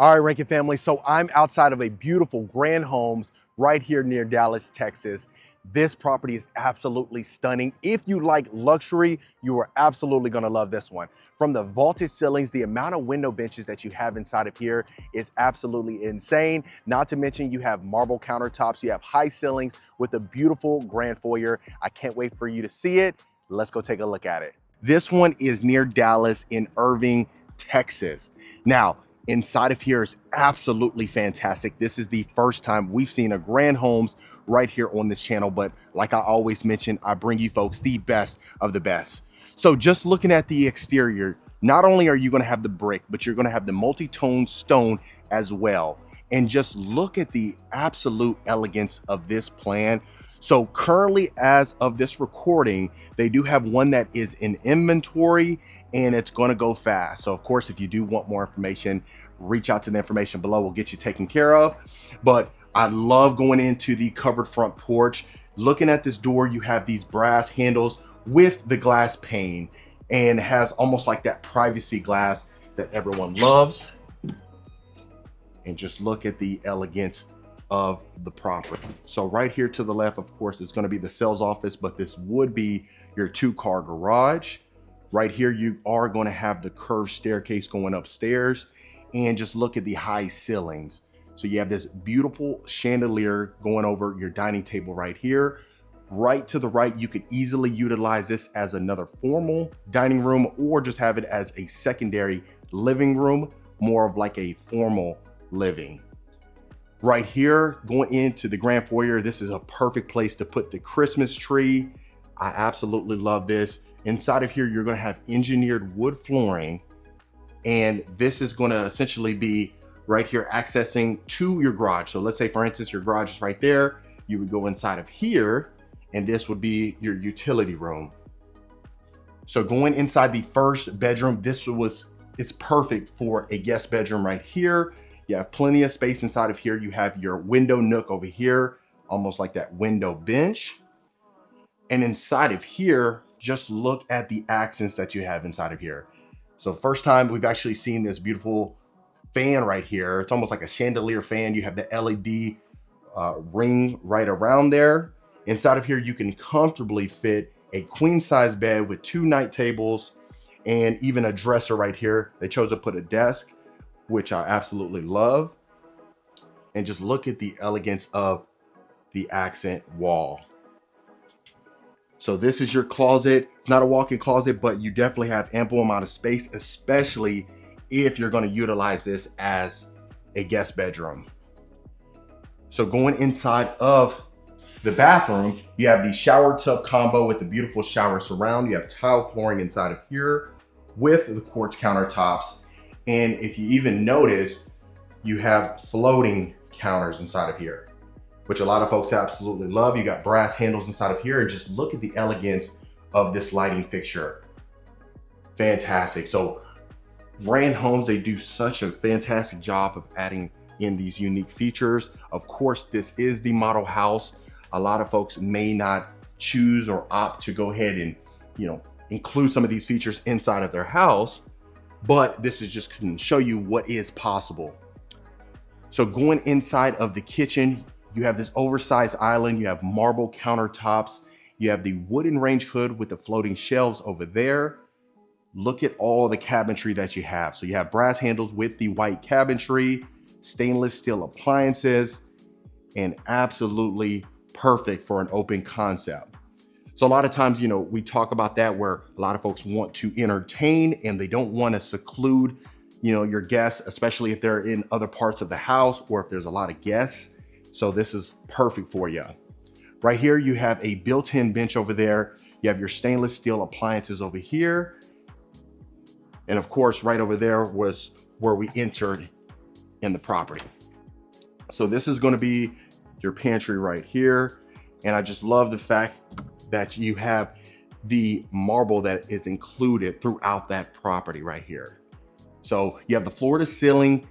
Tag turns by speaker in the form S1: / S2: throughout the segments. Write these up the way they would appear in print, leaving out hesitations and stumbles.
S1: All right, Rankin family. So I'm outside of a beautiful Grand Homes right here near Dallas, Texas. This property is absolutely stunning. If you like luxury, you are absolutely gonna love this one. From the vaulted ceilings, the amount of window benches that you have inside of here is absolutely insane. Not to mention you have marble countertops, you have high ceilings with a beautiful grand foyer. I can't wait for you to see it. Let's go take a look at it. This one is near Dallas in Irving, Texas. Now, inside of here is absolutely fantastic. This is the first time we've seen a Grand Homes right here on this channel, but like I always mention, I bring you folks the best of the best. So just looking at the exterior, not only are you going to have the brick, but you're going to have the multi-tone stone as well. And just look at the absolute elegance of this plan. So currently, as of this recording, they do have one that is in inventory and it's going to go fast. So of course, if you do want more information, reach out to the information below. We'll get you taken care of. But I love going into the covered front porch. Looking at this door, you have these brass handles with the glass pane and has almost like that privacy glass that everyone loves. And just look at the elegance of the property. So right here to the left, of course, is going to be the sales office, but this would be your 2-car garage. Right here, you are going to have the curved staircase going upstairs, and just look at the high ceilings. So you have this beautiful chandelier going over your dining table right here. Right to the right, you could easily utilize this as another formal dining room or just have it as a secondary living room, more of like a formal living. Right here, going into the grand foyer, this is a perfect place to put the Christmas tree. I absolutely love this. Inside of here, you're going to have engineered wood flooring, and this is going to essentially be right here accessing to your garage. So let's say, for instance, your garage is right there. You would go inside of here, and this would be your utility room. So going inside the first bedroom, it's perfect for a guest bedroom right here. You have plenty of space inside of here. You have your window nook over here, almost like that window bench. And inside of here, just look at the accents that you have inside of here. So first time we've actually seen this beautiful fan right here. It's almost like a chandelier fan. You have the LED ring right around there. Inside of here, you can comfortably fit a queen size bed with 2 night tables and even a dresser right here. They chose to put a desk, which I absolutely love. And just look at the elegance of the accent wall. So this is your closet. It's not a walk-in closet, but you definitely have ample amount of space, especially if you're going to utilize this as a guest bedroom. So going inside of the bathroom, you have the shower tub combo with the beautiful shower surround. You have tile flooring inside of here with the quartz countertops. And if you even notice, you have floating counters inside of here, which a lot of folks absolutely love. You got brass handles inside of here, and just look at the elegance of this lighting fixture. Fantastic. So Grand Homes, they do such a fantastic job of adding in these unique features. Of course, this is the model house. A lot of folks may not choose or opt to go ahead and, include some of these features inside of their house, but this is just going to show you what is possible. So going inside of the kitchen, you have this oversized island, you have marble countertops, you have the wooden range hood with the floating shelves over there. Look at all the cabinetry that you have. So you have brass handles with the white cabinetry, stainless steel appliances, and absolutely perfect for an open concept. So a lot of times, we talk about that where a lot of folks want to entertain and they don't want to seclude, your guests, especially if they're in other parts of the house or if there's a lot of guests. So this is perfect for you. Right here, you have a built-in bench over there. You have your stainless steel appliances over here. And of course, right over there was where we entered in the property. So this is going to be your pantry right here. And I just love the fact that you have the marble that is included throughout that property right here. So you have the floor to ceiling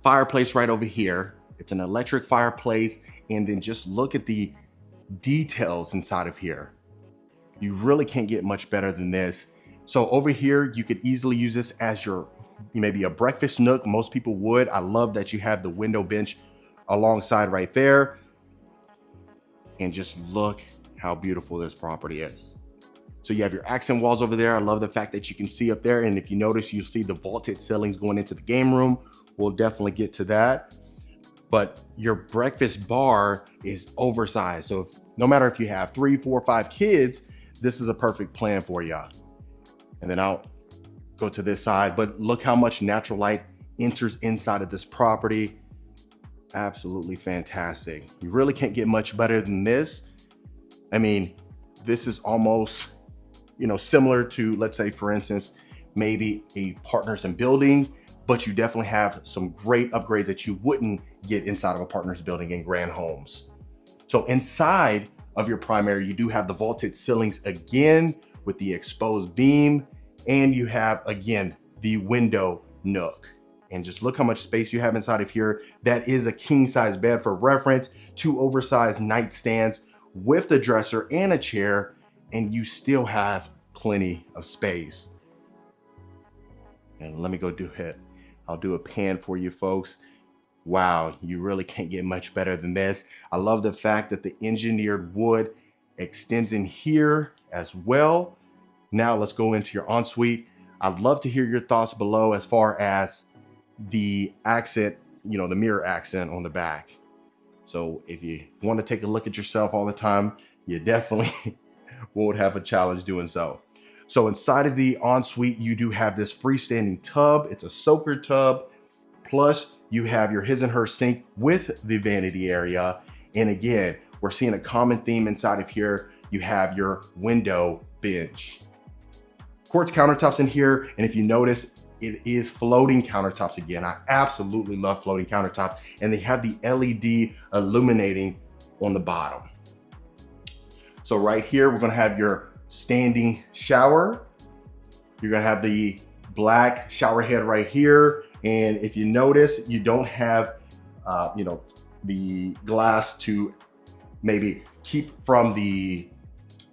S1: fireplace right over here. It's an electric fireplace. And then just look at the details inside of here. You really can't get much better than this. So over here, you could easily use this as your maybe a breakfast nook. Most people would. I love that you have the window bench alongside right there. And just look how beautiful this property is. So you have your accent walls over there. I love the fact that you can see up there. And if you notice, you'll see the vaulted ceilings going into the game room. We'll definitely get to that. But your breakfast bar is oversized. So no matter if you have 3, 4, 5 kids, this is a perfect plan for you. And then I'll go to this side, but look how much natural light enters inside of this property. Absolutely fantastic. You really can't get much better than this. I mean, this is almost, similar to, let's say, for instance, maybe a partners in building, but you definitely have some great upgrades that you wouldn't get inside of a partners building in Grand Homes. So inside of your primary, you do have the vaulted ceilings again with the exposed beam, and you have, again, the window nook. And just look how much space you have inside of here. That is a king size bed for reference, 2 oversized nightstands with a dresser and a chair, and you still have plenty of space. And let me go do it. I'll do a pan for you folks. Wow, you really can't get much better than this. I love the fact that the engineered wood extends in here as well. Now let's go into your ensuite. I'd love to hear your thoughts below as far as the accent, the mirror accent on the back. So if you want to take a look at yourself all the time, you definitely won't have a challenge doing so. So inside of the ensuite, you do have this freestanding tub. It's a soaker tub. Plus you have your his and her sink with the vanity area. And again, we're seeing a common theme inside of here. You have your window bench. Quartz countertops in here. And if you notice, it is floating countertops again. I absolutely love floating countertops. And they have the LED illuminating on the bottom. So right here, we're gonna have your standing shower. You're gonna have the black shower head right here. And if you notice, you don't have, the glass to maybe keep from the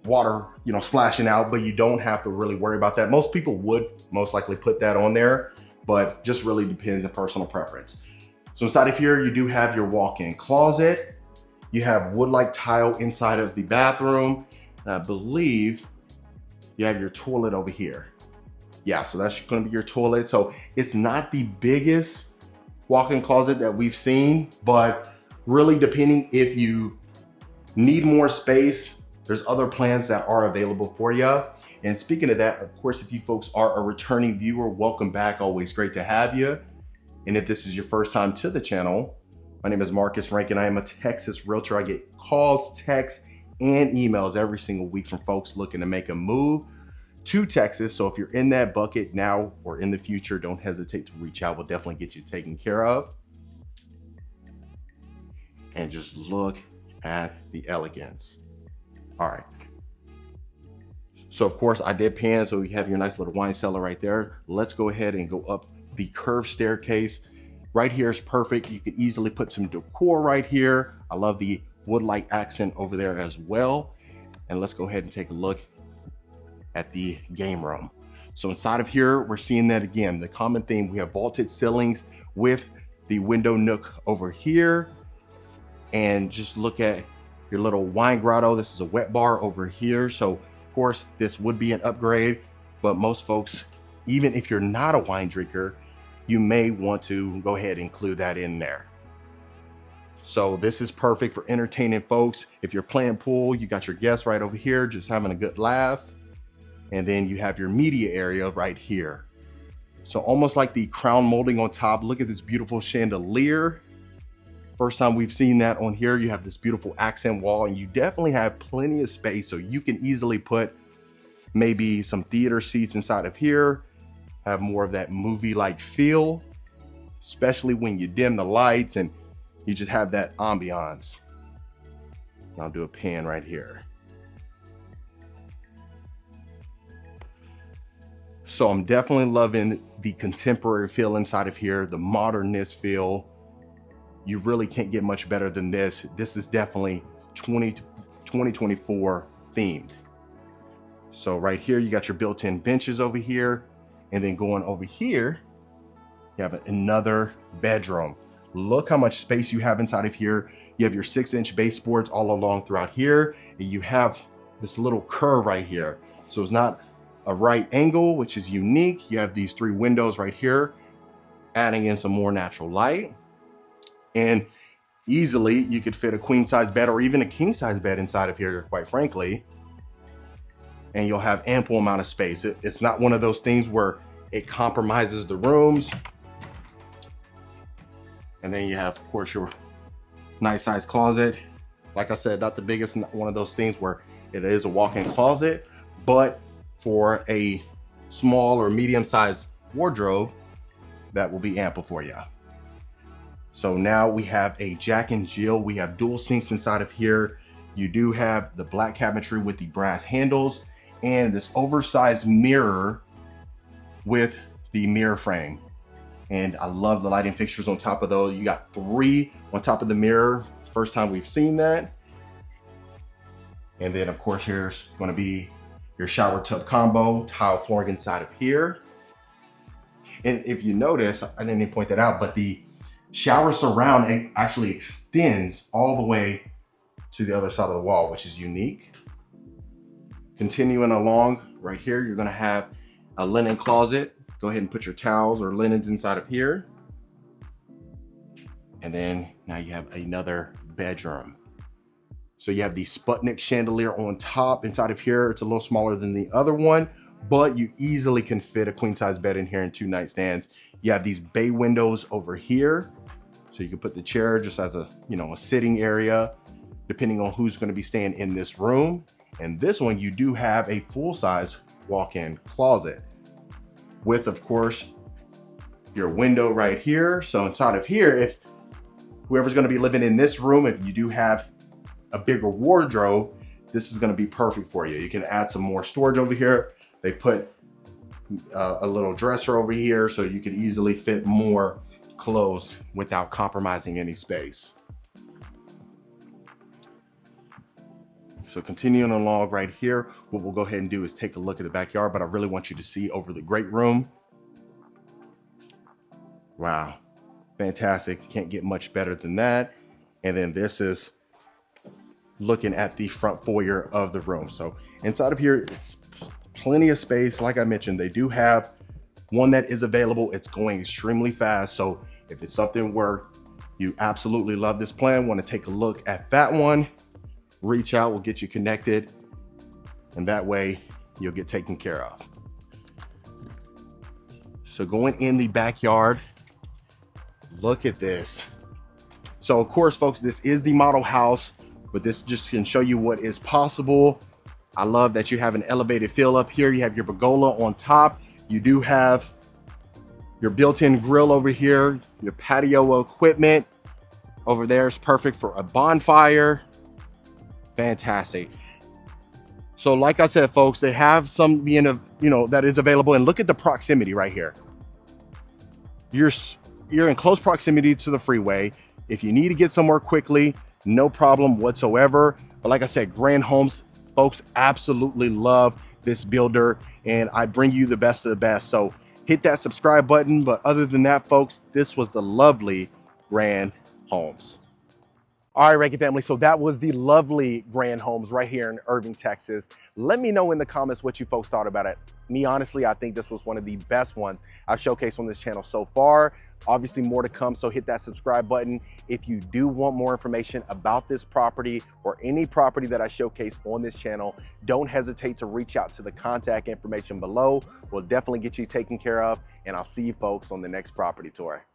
S1: water, splashing out, but you don't have to really worry about that. Most people would most likely put that on there, but just really depends on personal preference. So inside of here, you do have your walk-in closet. You have wood-like tile inside of the bathroom. And I believe you have your toilet over here. Yeah, so that's gonna be your toilet. So it's not the biggest walk-in closet that we've seen, but really depending if you need more space, there's other plans that are available for you. And speaking of that, of course, if you folks are a returning viewer, welcome back. Always great to have you. And if this is your first time to the channel, my name is Marcus Rankin. I am a Texas realtor. I get calls, texts, and emails every single week from folks looking to make a move to Texas. So if you're in that bucket now or in the future, don't hesitate to reach out. We'll definitely get you taken care of. And just look at the elegance. All right. So of course I did pan, so you have your nice little wine cellar right there. Let's go ahead and go up the curved staircase. Right here is perfect. You can easily put some decor right here. I love the wood-like accent over there as well. And let's go ahead and take a look at the game room. So inside of here, we're seeing that again, the common theme. We have vaulted ceilings with the window nook over here. And just look at your little wine grotto. This is a wet bar over here. So of course, this would be an upgrade, but most folks, even if you're not a wine drinker, you may want to go ahead and include that in there. So this is perfect for entertaining folks. If you're playing pool, you got your guests right over here, just having a good laugh. And then you have your media area right here. So almost like the crown molding on top. Look at this beautiful chandelier. First time we've seen that on here. You have this beautiful accent wall, and you definitely have plenty of space. So you can easily put maybe some theater seats inside of here, have more of that movie-like feel, especially when you dim the lights and you just have that ambiance. I'll do a pan right here. So I'm definitely loving the contemporary feel inside of here, the modernist feel. You really can't get much better than this. This is definitely 2024 themed. So right here, you got your built-in benches over here. And then going over here, You have another bedroom. Look how much space you have inside of here. You have your 6-inch baseboards all along throughout here, and you have this little curve right here. So it's not a right angle, which is unique. You have these 3 windows right here, adding in some more natural light. And easily you could fit a queen size bed or even a king size bed inside of here, quite frankly. And you'll have ample amount of space. It's not one of those things where it compromises the rooms. And then you have, of course, your nice size closet. Like I said, not the biggest, not one of those things where it is a walk-in closet, but for a small or medium sized wardrobe, that will be ample for you. So now we have a Jack and Jill. We have dual sinks inside of here. You do have the black cabinetry with the brass handles and this oversized mirror with the mirror frame. And I love the lighting fixtures on top of those. You got 3 on top of the mirror. First time we've seen that. And then of course, here's gonna be your shower tub combo, tile flooring inside of here. And if you notice, I didn't even point that out, but the shower surround actually extends all the way to the other side of the wall, which is unique. Continuing along right here, you're gonna have a linen closet. Go ahead and put your towels or linens inside of here. And then now you have another bedroom. So you have the Sputnik chandelier on top inside of here. It's a little smaller than the other one, but you easily can fit a queen size bed in here and 2 nightstands. You have these bay windows over here. So you can put the chair just as a, a sitting area, depending on who's gonna be staying in this room. And this one, you do have a full size walk-in closet with, of course, your window right here. So inside of here, if whoever's gonna be living in this room, if you do have a bigger wardrobe, this is gonna be perfect for you. You can add some more storage over here. They put a little dresser over here so you can easily fit more clothes without compromising any space. So continuing along right here, what we'll go ahead and do is take a look at the backyard, but I really want you to see over the great room. Wow, fantastic. Can't get much better than that. And then this is looking at the front foyer of the room. So inside of here, it's plenty of space. Like I mentioned, they do have one that is available. It's going extremely fast. So if it's something where you absolutely love this plan, want to take a look at that one, reach out, we'll get you connected. And that way you'll get taken care of. So going in the backyard, look at this. So of course, folks, this is the model house, but this just can show you what is possible. I love that you have an elevated feel up here. You have your pergola on top. You do have your built-in grill over here. Your patio equipment over there is perfect for a bonfire. Fantastic. So like I said, folks, they have some being that is available. And look at the proximity right here. You're in close proximity to the freeway. If you need to get somewhere quickly, no problem whatsoever. But like I said, Grand Homes, folks, absolutely love this builder, and I bring you the best of the best. So hit that subscribe button. But other than that, folks, this was the lovely Grand Homes. All right, Reiki family, so that was the lovely Grand Homes right here in Irving, Texas. Let me know in the comments what you folks thought about it. Me, honestly, I think this was one of the best ones I've showcased on this channel so far. Obviously more to come, so hit that subscribe button. If you do want more information about this property or any property that I showcase on this channel, don't hesitate to reach out to the contact information below. We'll definitely get you taken care of, and I'll see you folks on the next property tour.